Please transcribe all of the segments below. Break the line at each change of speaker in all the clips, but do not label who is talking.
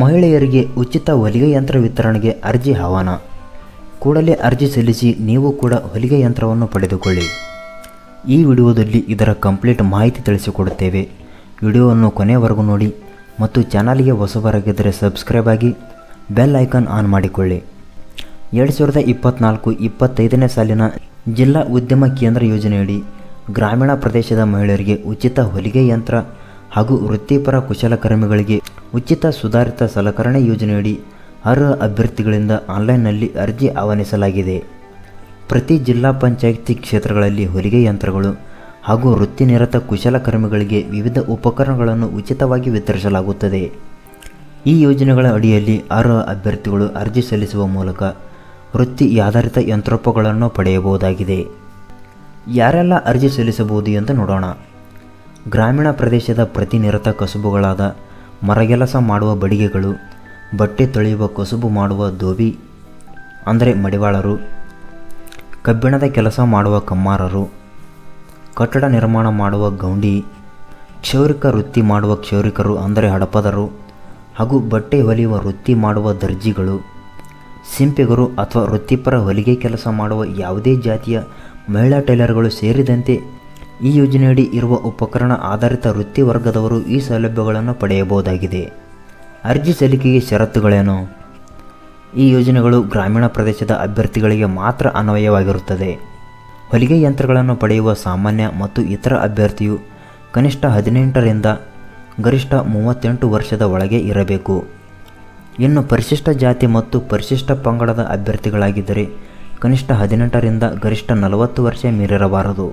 ಮಹಿಳೆಯರಿಗೆ ಉಚಿತ ಹೊಲಿಗೆ ಯಂತ್ರ ವಿತರಣೆಗೆ ಅರ್ಜಿ ಆಹ್ವಾನ. ಕೂಡಲೇ ಅರ್ಜಿ ಸಲ್ಲಿಸಿ ನೀವು ಕೂಡ ಹೊಲಿಗೆ ಯಂತ್ರವನ್ನು ಪಡೆದುಕೊಳ್ಳಿ. ಈ ವಿಡಿಯೋದಲ್ಲಿ ಇದರ ಕಂಪ್ಲೀಟ್ ಮಾಹಿತಿ ತಿಳಿಸಿಕೊಡುತ್ತೇವೆ. ವಿಡಿಯೋವನ್ನು ಕೊನೆಯವರೆಗೂ ನೋಡಿ ಮತ್ತು ಚಾನಲ್ಗೆ ಹೊಸಬರಾಗಿದ್ದರೆ ಸಬ್ಸ್ಕ್ರೈಬ್ ಆಗಿ ಬೆಲ್ ಐಕಾನ್ ಆನ್ ಮಾಡಿಕೊಳ್ಳಿ. 2024-25ನೇ ಸಾಲಿನ ಜಿಲ್ಲಾ ಉದ್ಯಮ ಕೇಂದ್ರ ಯೋಜನೆಯಡಿ ಗ್ರಾಮೀಣ ಪ್ರದೇಶದ ಮಹಿಳೆಯರಿಗೆ ಉಚಿತ ಹೊಲಿಗೆ ಯಂತ್ರ ಹಾಗೂ ವೃತ್ತಿಪರ ಕುಶಲಕರ್ಮಿಗಳಿಗೆ ಉಚಿತ ಸುಧಾರಿತ ಸಲಕರಣೆ ಯೋಜನೆಯಡಿ ಅರ್ಹ ಅಭ್ಯರ್ಥಿಗಳಿಂದ ಆನ್ಲೈನ್ನಲ್ಲಿ ಅರ್ಜಿ ಆಹ್ವಾನಿಸಲಾಗಿದೆ. ಪ್ರತಿ ಜಿಲ್ಲಾ ಪಂಚಾಯಿತಿ ಕ್ಷೇತ್ರಗಳಲ್ಲಿ ಹೊಲಿಗೆ ಯಂತ್ರಗಳು ಹಾಗೂ ವೃತ್ತಿನಿರತ ಕುಶಲಕರ್ಮಿಗಳಿಗೆ ವಿವಿಧ ಉಪಕರಣಗಳನ್ನು ಉಚಿತವಾಗಿ ವಿತರಿಸಲಾಗುತ್ತದೆ. ಈ ಯೋಜನೆಗಳ ಅಡಿಯಲ್ಲಿ ಅರ್ಹ ಅಭ್ಯರ್ಥಿಗಳು ಅರ್ಜಿ ಸಲ್ಲಿಸುವ ಮೂಲಕ ವೃತ್ತಿ ಆಧಾರಿತ ಯಂತ್ರೋಪಕರಣಗಳನ್ನು ಪಡೆಯಬಹುದಾಗಿದೆ. ಯಾರೆಲ್ಲ ಅರ್ಜಿ ಸಲ್ಲಿಸಬಹುದು ಎಂದು ನೋಡೋಣ. ಗ್ರಾಮೀಣ ಪ್ರದೇಶದ ಪ್ರತಿನಿರತ ಕಸುಬುಗಳಾದ ಮರಗೆಲಸ ಮಾಡುವ ಬಡಿಗೆಗಳು, ಬಟ್ಟೆ ತೊಳೆಯುವ ಕಸುಬು ಮಾಡುವ ಧೋಬಿ ಅಂದರೆ ಮಡಿವಾಳರು, ಕಬ್ಬಿಣದ ಕೆಲಸ ಮಾಡುವ ಕಮ್ಮಾರರು, ಕಟ್ಟಡ ನಿರ್ಮಾಣ ಮಾಡುವ ಗೌಂಡಿ, ಕ್ಷೌರಿಕ ವೃತ್ತಿ ಮಾಡುವ ಕ್ಷೌರಿಕರು ಅಂದರೆ ಹಡಪದರು ಹಾಗೂ ಬಟ್ಟೆ ಹೊಲಿಯುವ ವೃತ್ತಿ ಮಾಡುವ ದರ್ಜಿಗಳು, ಸಿಂಪಿಗರು ಅಥವಾ ವೃತ್ತಿಪರ ಹೊಲಿಗೆ ಕೆಲಸ ಮಾಡುವ ಯಾವುದೇ ಜಾತಿಯ ಮಹಿಳಾ ಟೈಲರ್ಗಳು ಸೇರಿದಂತೆ ಈ ಯೋಜನೆಯಡಿ ಇರುವ ಉಪಕರಣ ಆಧಾರಿತ ವೃತ್ತಿ ವರ್ಗದವರು ಈ ಸೌಲಭ್ಯಗಳನ್ನು ಪಡೆಯಬಹುದಾಗಿದೆ. ಅರ್ಜಿ ಸಲ್ಲಿಕೆಗೆ ಷರತ್ತುಗಳೇನು? ಈ ಯೋಜನೆಗಳು ಗ್ರಾಮೀಣ ಪ್ರದೇಶದ ಅಭ್ಯರ್ಥಿಗಳಿಗೆ ಮಾತ್ರ ಅನ್ವಯವಾಗಿರುತ್ತದೆ. ಹೊಲಿಗೆ ಯಂತ್ರಗಳನ್ನು ಪಡೆಯುವ ಸಾಮಾನ್ಯ ಮತ್ತು ಇತರ ಅಭ್ಯರ್ಥಿಯು ಕನಿಷ್ಠ 18ರಿಂದ ಗರಿಷ್ಠ 38 ವರ್ಷದ ಒಳಗೆ ಇರಬೇಕು. ಇನ್ನು ಪರಿಶಿಷ್ಟ ಜಾತಿ ಮತ್ತು ಪರಿಶಿಷ್ಟ ಪಂಗಡದ ಅಭ್ಯರ್ಥಿಗಳಾಗಿದ್ದರೆ ಕನಿಷ್ಠ 18ರಿಂದ ಗರಿಷ್ಠ 40 ವರ್ಷ ಮೀರಿರಬಾರದು.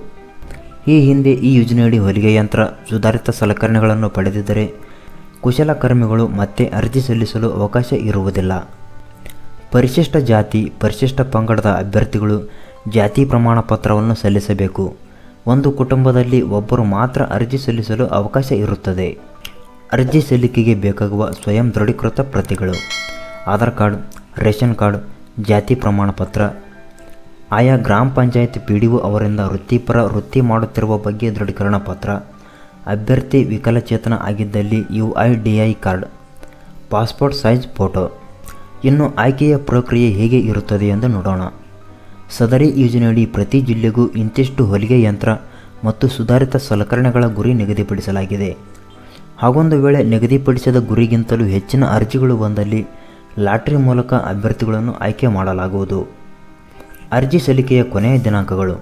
ಈ ಹಿಂದೆ ಈ ಯೋಜನೆಯಡಿ ಹೊಲಿಗೆ ಯಂತ್ರ, ಸುಧಾರಿತ ಸಲಕರಣೆಗಳನ್ನು ಪಡೆದಿದ್ದರೆ ಕುಶಲಕರ್ಮಿಗಳು ಮತ್ತೆ ಅರ್ಜಿ ಸಲ್ಲಿಸಲು ಅವಕಾಶ ಇರುವುದಿಲ್ಲ. ಪರಿಶಿಷ್ಟ ಜಾತಿ, ಪರಿಶಿಷ್ಟ ಪಂಗಡದ ಅಭ್ಯರ್ಥಿಗಳು ಜಾತಿ ಪ್ರಮಾಣ ಪತ್ರವನ್ನು ಸಲ್ಲಿಸಬೇಕು. ಒಂದು ಕುಟುಂಬದಲ್ಲಿ ಒಬ್ಬರು ಮಾತ್ರ ಅರ್ಜಿ ಸಲ್ಲಿಸಲು ಅವಕಾಶ ಇರುತ್ತದೆ. ಅರ್ಜಿ ಸಲ್ಲಿಕೆಗೆ ಬೇಕಾಗುವ ಸ್ವಯಂ ದೃಢೀಕೃತ ಪ್ರತಿಗಳು: ಆಧಾರ್ ಕಾರ್ಡ್, ರೇಷನ್ ಕಾರ್ಡ್, ಜಾತಿ ಪ್ರಮಾಣ ಪತ್ರ, ಆಯಾ ಗ್ರಾಮ ಪಂಚಾಯತ್ PDO ಅವರಿಂದ ವೃತ್ತಿಪರ ವೃತ್ತಿ ಮಾಡುತ್ತಿರುವ ಬಗ್ಗೆ ದೃಢೀಕರಣ ಪತ್ರ, ಅಭ್ಯರ್ಥಿ ವಿಕಲಚೇತನ ಆಗಿದ್ದಲ್ಲಿ UIDI card, passport size photo. ಇನ್ನು ಆಯ್ಕೆಯ ಪ್ರಕ್ರಿಯೆ ಹೇಗೆ ಇರುತ್ತದೆ ಎಂದು ನೋಡೋಣ. ಸದರಿ ಯೋಜನೆಯಡಿ ಪ್ರತಿ ಜಿಲ್ಲೆಗೂ ಇಂತಿಷ್ಟು ಹೊಲಿಗೆ ಯಂತ್ರ ಮತ್ತು ಸುಧಾರಿತ ಸಲಕರಣೆಗಳ ಗುರಿ ನಿಗದಿಪಡಿಸಲಾಗಿದೆ. ಹಾಗೊಂದು ವೇಳೆ ನಿಗದಿಪಡಿಸಿದ ಗುರಿಗಿಂತಲೂ ಹೆಚ್ಚಿನ ಅರ್ಜಿಗಳು ಬಂದಲ್ಲಿ ಲಾಟರಿ ಮೂಲಕ ಅಭ್ಯರ್ಥಿಗಳನ್ನು ಆಯ್ಕೆ ಮಾಡಲಾಗುವುದು. ಅರ್ಜಿ ಸಲ್ಲಿಕೆಯ ಕೊನೆಯ ದಿನಾಂಕಗಳು: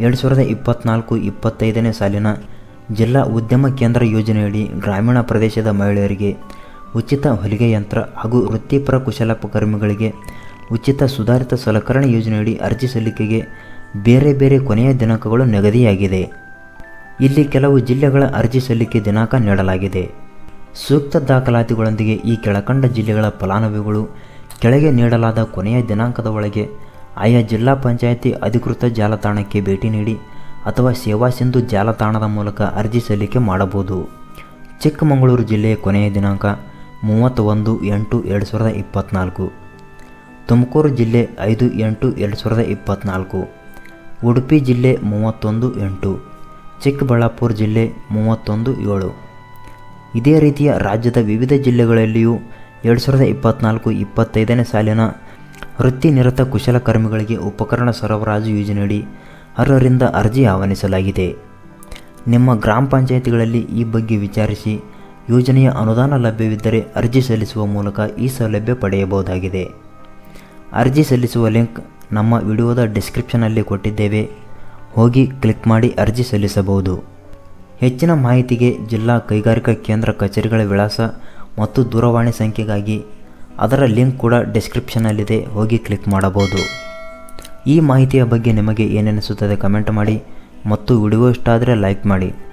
2024-25ನೇ ಸಾಲಿನ ಜಿಲ್ಲಾ ಉದ್ಯಮ ಕೇಂದ್ರ ಯೋಜನೆಯಡಿ ಗ್ರಾಮೀಣ ಪ್ರದೇಶದ ಮಹಿಳೆಯರಿಗೆ ಉಚಿತ ಹೊಲಿಗೆ ಯಂತ್ರ ಹಾಗೂ ವೃತ್ತಿಪರ ಕುಶಲಕರ್ಮಿಗಳಿಗೆ ಉಚಿತ ಸುಧಾರಿತ ಸಲಕರಣೆ ಯೋಜನೆಯಡಿ ಅರ್ಜಿ ಸಲ್ಲಿಕೆಗೆ ಬೇರೆ ಬೇರೆ ಕೊನೆಯ ದಿನಾಂಕಗಳು ನಿಗದಿಯಾಗಿದೆ. ಇಲ್ಲಿ ಕೆಲವು ಜಿಲ್ಲೆಗಳ ಅರ್ಜಿ ಸಲ್ಲಿಕೆ ದಿನಾಂಕ ನೀಡಲಾಗಿದೆ. ಸೂಕ್ತ ದಾಖಲಾತಿಗಳೊಂದಿಗೆ ಈ ಕೆಳಕಂಡ ಜಿಲ್ಲೆಗಳ ಫಲಾನುಭವಿಗಳು ಕೆಳಗೆ ನೀಡಲಾದ ಕೊನೆಯ ದಿನಾಂಕದ ಒಳಗೆ ಆಯಾ ಜಿಲ್ಲಾ ಪಂಚಾಯಿತಿ ಅಧಿಕೃತ ಜಾಲತಾಣಕ್ಕೆ ಭೇಟಿ ನೀಡಿ ಅಥವಾ ಸೇವಾ ಸಿಂಧು ಜಾಲತಾಣದ ಮೂಲಕ ಅರ್ಜಿ ಸಲ್ಲಿಕೆ ಮಾಡಬಹುದು. ಚಿಕ್ಕಮಗಳೂರು ಜಿಲ್ಲೆಯ ಕೊನೆಯ ದಿನಾಂಕ 31/8/2024, ತುಮಕೂರು ಜಿಲ್ಲೆ 5/8/2024, ಉಡುಪಿ ಜಿಲ್ಲೆ 31/8, ಚಿಕ್ಕಬಳ್ಳಾಪುರ ಜಿಲ್ಲೆ 31/7. ಇದೇ ರೀತಿಯ ರಾಜ್ಯದ ವಿವಿಧ ಜಿಲ್ಲೆಗಳಲ್ಲಿಯೂ 2024-25ನೇ ಸಾಲಿನ ವೃತ್ತಿನಿರತ ಕುಶಲಕರ್ಮಿಗಳಿಗೆ ಉಪಕರಣ ಸರಬರಾಜು ಯೋಜನೆಯಡಿ ಅರ್ಹರಿಂದ ಅರ್ಜಿ ಆಹ್ವಾನಿಸಲಾಗಿದೆ. ನಿಮ್ಮ ಗ್ರಾಮ ಪಂಚಾಯಿತಿಗಳಲ್ಲಿ ಈ ಬಗ್ಗೆ ವಿಚಾರಿಸಿ ಯೋಜನೆಯ ಅನುದಾನ ಲಭ್ಯವಿದ್ದರೆ ಅರ್ಜಿ ಸಲ್ಲಿಸುವ ಮೂಲಕ ಈ ಸೌಲಭ್ಯ ಪಡೆಯಬಹುದಾಗಿದೆ. ಅರ್ಜಿ ಸಲ್ಲಿಸುವ ಲಿಂಕ್ ನಮ್ಮ ವಿಡಿಯೋದ ಡಿಸ್ಕ್ರಿಪ್ಷನಲ್ಲಿ ಕೊಟ್ಟಿದ್ದೇವೆ. ಹೋಗಿ ಕ್ಲಿಕ್ ಮಾಡಿ ಅರ್ಜಿ ಸಲ್ಲಿಸಬಹುದು. ಹೆಚ್ಚಿನ ಮಾಹಿತಿಗೆ ಜಿಲ್ಲಾ ಕೈಗಾರಿಕಾ ಕೇಂದ್ರ ಕಚೇರಿಗಳ ವಿಳಾಸ ಮತ್ತು ದೂರವಾಣಿ ಸಂಖ್ಯೆಗಾಗಿ ಅದರ ಲಿಂಕ್ ಕೂಡ ಡಿಸ್ಕ್ರಿಪ್ಷನ್ನಲ್ಲಿದೆ, ಹೋಗಿ ಕ್ಲಿಕ್ ಮಾಡಬಹುದು. ಈ ಮಾಹಿತಿಯ ಬಗ್ಗೆ ನಿಮಗೆ ಏನೆನಿಸುತ್ತದೆ ಕಮೆಂಟ್ ಮಾಡಿ ಮತ್ತು ವಿಡಿಯೋ ಇಷ್ಟ ಆದರೆ ಲೈಕ್ ಮಾಡಿ.